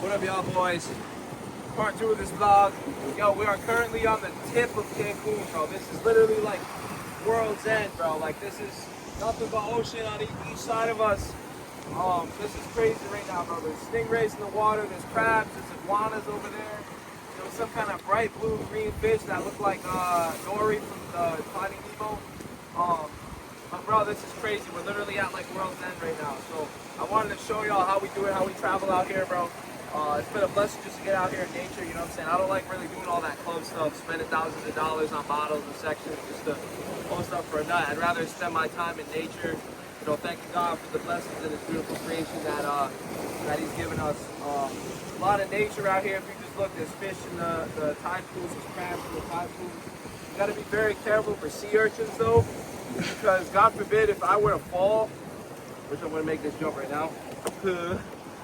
What up, y'all boys? Part 2 of this vlog. Yo, we are currently on the tip of Cancun, bro. This is literally like world's end, bro. Like, this is nothing but ocean on each side of us. This is crazy right now, bro. There's stingrays in the water, there's crabs, there's iguanas over there. There was some kind of bright blue-green fish that looked like Dory from the Finding Nemo. But bro, this is crazy. We're literally at like world's end right now. So I wanted to show y'all how we do it, how we travel out here, bro. It's been a blessing just to get out here in nature, you know what I'm saying? I don't like really doing all that club stuff, spending thousands of dollars on bottles and sections just to post up for a nut. I'd rather spend my time in nature, you know, thanking God for the blessings and His beautiful creation that He's given us. A lot of nature out here. If you just look, there's fish in the tide pools, there's crabs in the tide pools. You gotta be very careful for sea urchins though, because God forbid if I were to fall, which I'm gonna make this jump right now,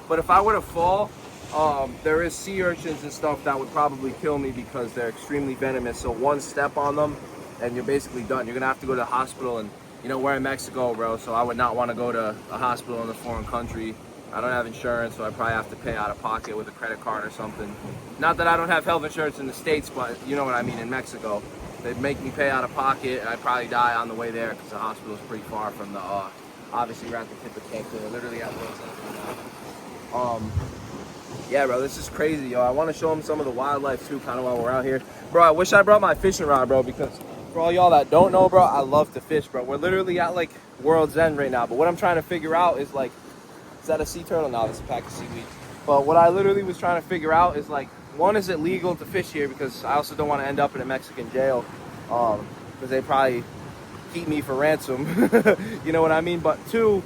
but if I were to fall, there is sea urchins and stuff that would probably kill me because they're extremely venomous. So one step on them and you're basically done. You're gonna have to go to the hospital, and you know, we're in Mexico, bro, so I would not want to go to a hospital in a foreign country. I don't have insurance, so I probably have to pay out of pocket with a credit card or something. Not that I don't have health insurance in the States, but you know what I mean, in Mexico. They'd make me pay out of pocket, and I'd probably die on the way there because the hospital's pretty far from the, obviously we're at the tip of Cancun, literally at world's end right now. Yeah, bro, this is crazy, yo. I want to show them some of the wildlife too, kind of while we're out here. Bro, I wish I brought my fishing rod, bro, because for all y'all that don't know, bro, I love to fish, bro. We're literally at like world's end right now, but what I'm trying to figure out is like, is that a sea turtle? No, that's a pack of seaweed. But what I literally was trying to figure out is like, one, is it legal to fish here? Because I also don't want to end up in a Mexican jail, because they probably keep me for ransom. You know what I mean? But two,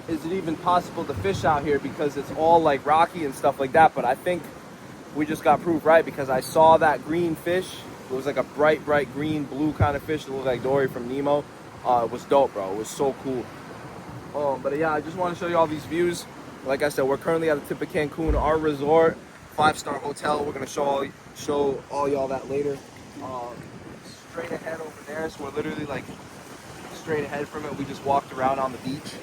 is it even possible to fish out here, because it's all like rocky and stuff like that? But I think we just got proved right, because I saw that green fish. It was like a bright green blue kind of fish that looked like Dory from Nemo. It was dope, bro. It was so cool. But yeah, I just want to show you all these views. Like I said, we're currently at the tip of Cancun, our resort, 5-star hotel. We're gonna show all y'all that later. Straight ahead over there, so we're literally like straight ahead from it. We just walked around on the beach.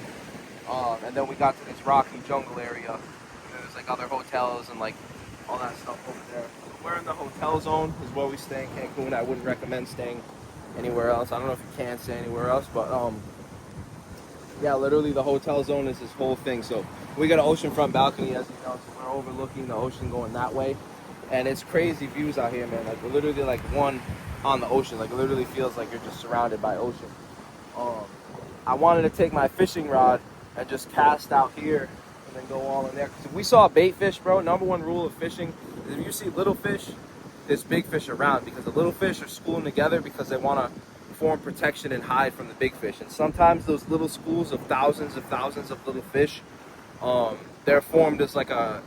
And then we got to this rocky jungle area. And there's like other hotels and like all that stuff over there. We're in the hotel zone, is where we stay in Cancun. I wouldn't recommend staying anywhere else. I don't know if you can stay anywhere else, but yeah, literally the hotel zone is this whole thing. So we got an oceanfront balcony, as you know, so we're overlooking the ocean going that way. And it's crazy views out here, man. Like, we're literally like one on the ocean. Like, it literally feels like you're just surrounded by ocean. I wanted to take my fishing rod and just cast out here and then go all in there. Because if we saw a bait fish, bro, number one rule of fishing is if you see little fish, there's big fish around, because the little fish are schooling together because they want to form protection and hide from the big fish. And sometimes those little schools of thousands of little fish, they're formed as like a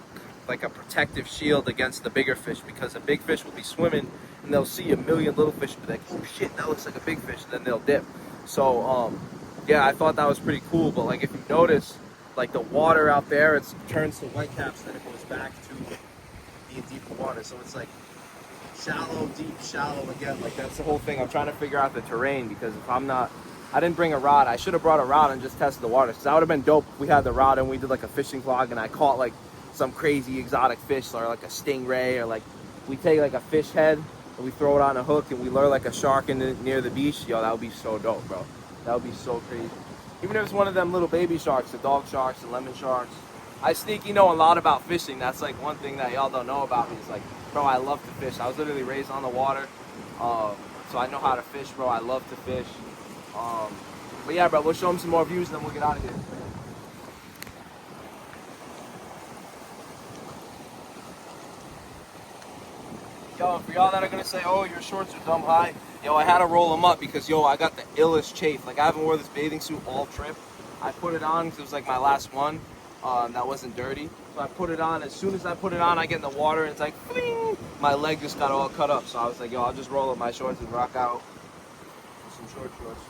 protective shield against the bigger fish, because the big fish will be swimming and they'll see a million little fish and be like, oh shit, that looks like a big fish, and then they'll dip. So yeah, I thought that was pretty cool. But like, if you notice, like the water out there, it turns to white caps, then it goes back to being deeper water. So it's like shallow, deep, shallow again. Like, that's the whole thing. I'm trying to figure out the terrain, because if I didn't bring a rod. I should have brought a rod and just tested the water, because that would have been dope if we had the rod and we did like a fishing vlog and I caught like some crazy exotic fish, or like a stingray, or like we take like a fish head and we throw it on a hook and we lure like a shark near the beach. Yo, that would be so dope, bro. That would be so crazy. Even if it's one of them little baby sharks, the dog sharks, the lemon sharks. I sneaky know a lot about fishing. That's like one thing that y'all don't know about me. Is like, bro, I love to fish. I was literally raised on the water. So I know how to fish, bro. I love to fish. But yeah, bro, we'll show them some more views and then we'll get out of here. Yo, for y'all that are gonna say, oh, your shorts are dumb high, yo, I had to roll them up because, yo, I got the illest chafe. Like, I haven't worn this bathing suit all trip. I put it on because it was like my last one that wasn't dirty. So I put it on. As soon as I put it on, I get in the water and it's like, fling! My leg just got all cut up. So I was like, yo, I'll just roll up my shorts and rock out with some short shorts.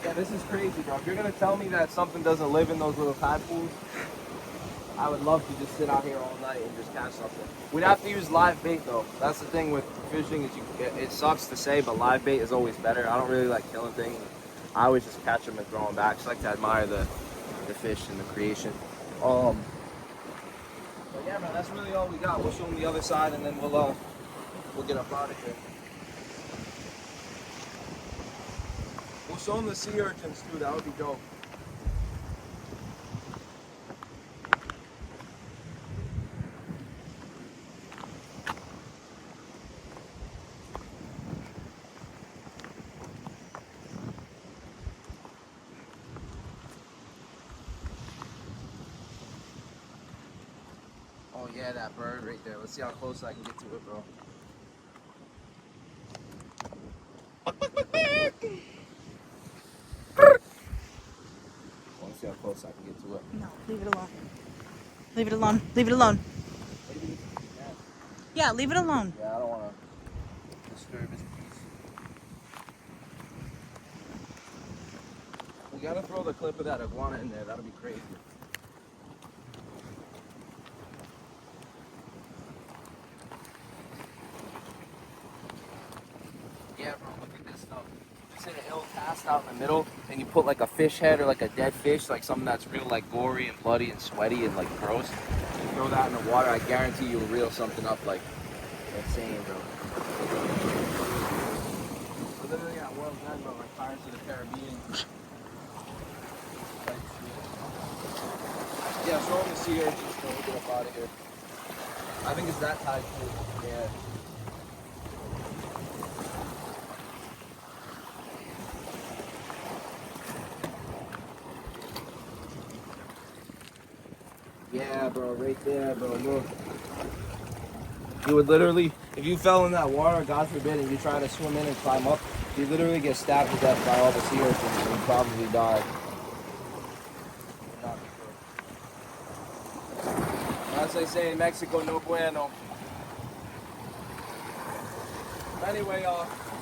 Yeah, this is crazy, bro. If you're gonna tell me that something doesn't live in those little tide pools, I would love to just sit out here all night and just catch something. We'd have to use live bait though. That's the thing with fishing, is it sucks to say, but live bait is always better. I don't really like killing things. I always just catch them and throw them back. Just like to admire the fish and the creation. But yeah, man, that's really all we got. We'll show them the other side, and then we'll get up out of here. We'll show them the sea urchins too. That would be dope. Oh yeah, that bird right there. Let's see how close I can get to it, bro. Let's see how close I can get to it. No, leave it alone. Leave it alone. Leave it alone. Yeah, leave it alone. Yeah, I don't want to disturb his peace. We gotta throw the clip of that iguana in there. That'll be crazy. Yeah, bro, look at this stuff. Just hit a hill cast out in the middle, and you put like a fish head or like a dead fish, like something that's real like gory and bloody and sweaty and like gross. You throw that in the water, I guarantee you'll reel something up like insane, bro. We're literally at World's End, bro, like Pirates of the Caribbean. Yeah, show them the sea urchins, so we'll get up out of here. I think it's that tide too. Yeah. Yeah, bro, right there, bro, look. You would literally, if you fell in that water, God forbid, and you try to swim in and climb up, you literally get stabbed to death by all the sea urchins and you probably die. As they say in Mexico, no bueno. Anyway, no bueno.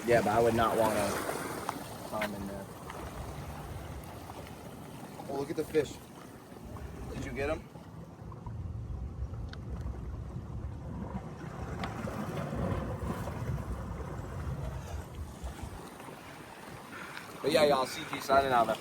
Yeah, but I would not want to climb in there. Oh, look at the fish. Did you get him? But yeah, y'all, CG signing out, man.